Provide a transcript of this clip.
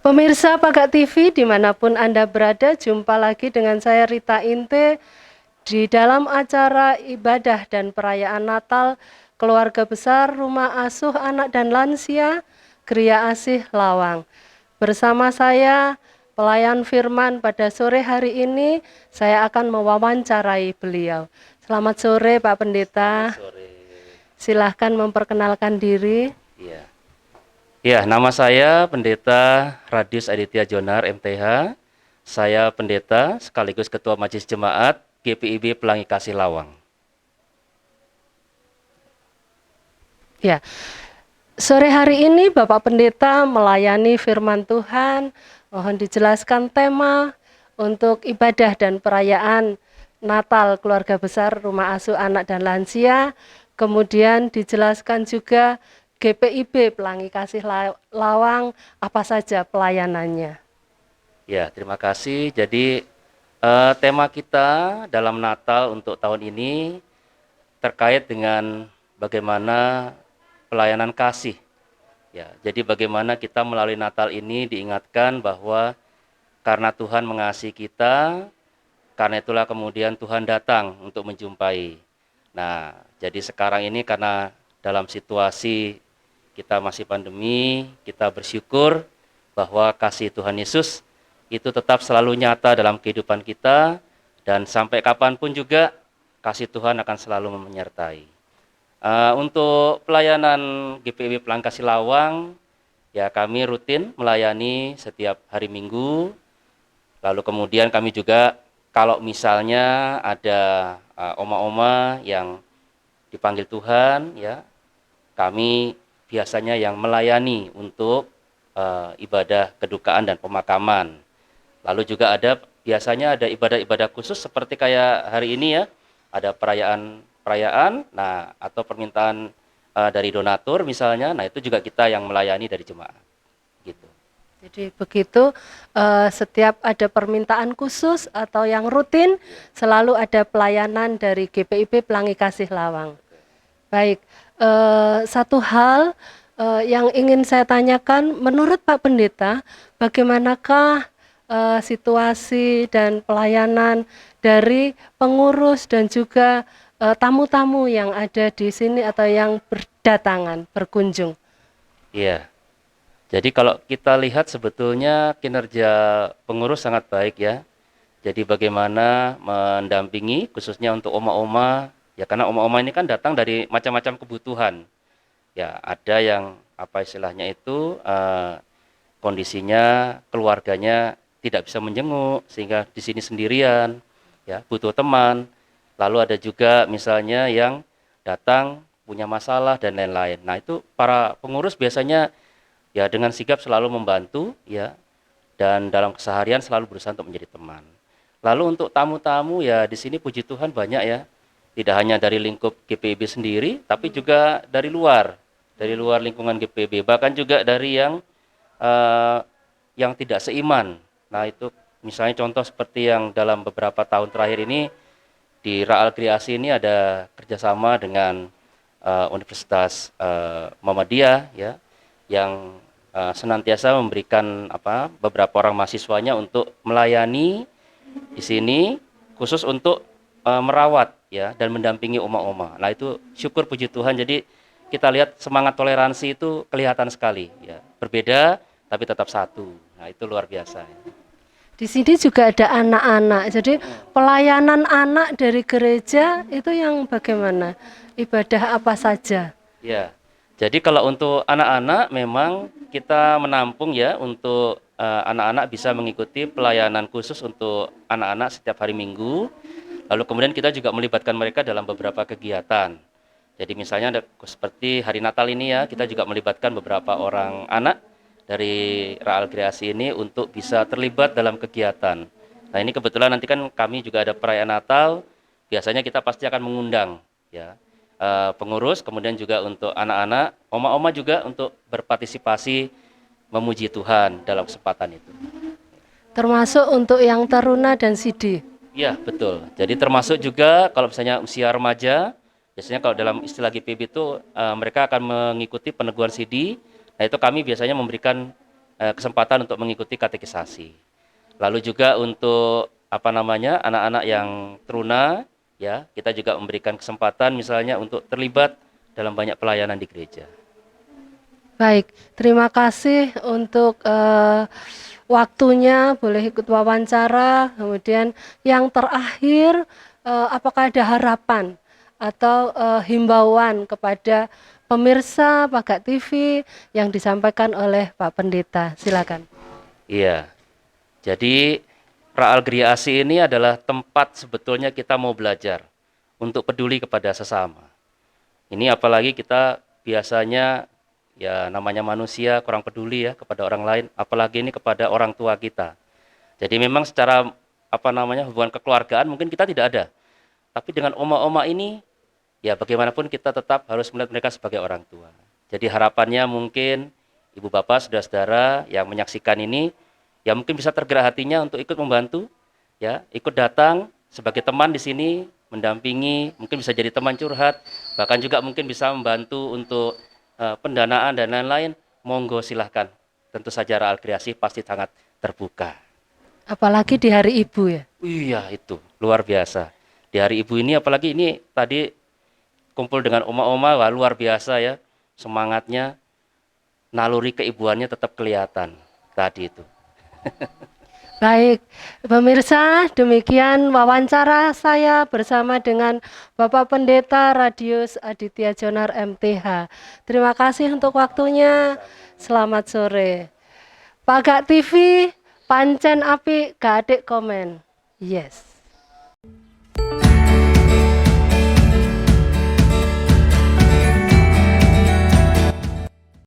Pemirsa Paga TV dimanapun Anda berada, jumpa lagi dengan saya Rita Inte di dalam acara ibadah dan perayaan Natal Keluarga Besar Rumah Asuh Anak dan Lansia Geria Asih Lawang. Bersama saya pelayan firman pada sore hari ini, saya akan mewawancarai beliau. Selamat sore Pak Pendeta. Selamat sore. Silahkan memperkenalkan diri. Iya. Ya, nama saya Pendeta Radius Aditya Jonar, MTH. Saya pendeta sekaligus Ketua Majelis Jemaat GPIB Pelangi Kasih Lawang. Ya, sore hari ini Bapak Pendeta melayani firman Tuhan. Mohon dijelaskan tema untuk ibadah dan perayaan Natal Keluarga Besar Rumah Asuh Anak dan Lansia. Kemudian dijelaskan juga GPIB Pelangi Kasih Lawang, apa saja pelayanannya. Ya, terima kasih. Jadi tema kita dalam Natal untuk tahun ini terkait dengan bagaimana pelayanan kasih. Ya, jadi bagaimana kita melalui Natal ini diingatkan bahwa karena Tuhan mengasihi kita, karena itulah kemudian Tuhan datang untuk menjumpai. Nah, jadi sekarang ini karena dalam situasi kita masih pandemi, kita bersyukur bahwa kasih Tuhan Yesus itu tetap selalu nyata dalam kehidupan kita, dan sampai kapanpun juga kasih Tuhan akan selalu menyertai. Untuk pelayanan GPIB Pelangi Kasih Lawang, ya kami rutin melayani setiap hari Minggu. Lalu kemudian kami juga kalau misalnya ada oma-oma yang dipanggil Tuhan, ya kami biasanya yang melayani untuk ibadah kedukaan dan pemakaman. Lalu juga biasanya ada ibadah-ibadah khusus seperti kayak hari ini ya, ada perayaan, nah atau permintaan dari donatur misalnya, nah itu juga kita yang melayani dari jemaat, gitu. Jadi begitu, setiap ada permintaan khusus atau yang rutin, selalu ada pelayanan dari GPIB Pelangi Kasih Lawang. Baik, satu hal yang ingin saya tanyakan, menurut Pak Pendeta, bagaimanakah situasi dan pelayanan dari pengurus dan juga tamu-tamu yang ada di sini atau yang berdatangan, berkunjung? Iya. Jadi kalau kita lihat sebetulnya kinerja pengurus sangat baik ya. Jadi bagaimana mendampingi khususnya untuk oma-oma, ya karena oma-oma ini kan datang dari macam-macam kebutuhan. Ya ada yang apa istilahnya itu kondisinya keluarganya tidak bisa menjenguk sehingga di sini sendirian, ya butuh teman. Lalu ada juga misalnya yang datang punya masalah dan lain-lain. Nah itu para pengurus biasanya ya dengan sigap selalu membantu ya, dan dalam keseharian selalu berusaha untuk menjadi teman. Lalu untuk tamu-tamu ya di sini puji Tuhan banyak ya, tidak hanya dari lingkup GPIB sendiri, tapi juga dari luar lingkungan GPIB, bahkan juga dari yang tidak seiman. Nah itu misalnya contoh seperti yang dalam beberapa tahun terakhir ini di Raal Kriasi ini ada kerjasama dengan Universitas Muhammadiyah ya, yang senantiasa memberikan beberapa orang mahasiswanya untuk melayani di sini khusus untuk merawat ya dan mendampingi oma-oma. Nah itu syukur puji Tuhan, jadi kita lihat semangat toleransi itu kelihatan sekali ya, berbeda tapi tetap satu. Nah itu luar biasa ya. Di sini juga ada anak-anak, jadi pelayanan anak dari gereja itu yang bagaimana? Ibadah apa saja? Ya, jadi kalau untuk anak-anak memang kita menampung ya untuk anak-anak bisa mengikuti pelayanan khusus untuk anak-anak setiap hari Minggu. Lalu kemudian kita juga melibatkan mereka dalam beberapa kegiatan. Jadi misalnya seperti hari Natal ini ya, kita juga melibatkan beberapa orang anak dari Raal Kreasi ini untuk bisa terlibat dalam kegiatan. Nah ini kebetulan nanti kan kami juga ada perayaan Natal, biasanya kita pasti akan mengundang ya pengurus, kemudian juga untuk anak-anak, oma-oma juga untuk berpartisipasi memuji Tuhan dalam kesempatan itu. Termasuk untuk yang taruna dan sidi. Iya betul, jadi termasuk juga kalau misalnya usia remaja, biasanya kalau dalam istilah GPIB itu mereka akan mengikuti peneguhan sidi. Nah itu kami biasanya memberikan kesempatan untuk mengikuti katekisasi. Lalu juga untuk anak-anak yang teruna, ya kita juga memberikan kesempatan misalnya untuk terlibat dalam banyak pelayanan di gereja. Baik, terima kasih untuk waktunya, boleh ikut wawancara. Kemudian yang terakhir, apakah ada harapan atau himbauan kepada pemirsa Paga TV yang disampaikan oleh Pak Pendeta? Silakan. Iya, jadi Praalgeria ASI ini adalah tempat sebetulnya kita mau belajar untuk peduli kepada sesama. Ini apalagi kita biasanya ya namanya manusia kurang peduli ya kepada orang lain, apalagi ini kepada orang tua kita. Jadi memang secara hubungan kekeluargaan mungkin kita tidak ada. Tapi dengan oma-oma ini ya bagaimanapun kita tetap harus melihat mereka sebagai orang tua. Jadi harapannya mungkin ibu bapak, saudara-saudara yang menyaksikan ini ya mungkin bisa tergerak hatinya untuk ikut membantu, ya, ikut datang sebagai teman di sini, mendampingi, mungkin bisa jadi teman curhat, bahkan juga mungkin bisa membantu untuk pendanaan dan lain-lain. Monggo silahkan. Tentu saja Raal Kreasi pasti sangat terbuka. Apalagi di Hari Ibu ya. Iya itu luar biasa. Di Hari Ibu ini apalagi ini tadi kumpul dengan oma-oma, wah luar biasa ya semangatnya, naluri keibuannya tetap kelihatan tadi itu. Baik, pemirsa, demikian wawancara saya bersama dengan Bapak Pendeta Radius Aditya Jonar MTH. Terima kasih untuk waktunya. Selamat sore. Paga TV, pancen api, gak adik komen. Yes.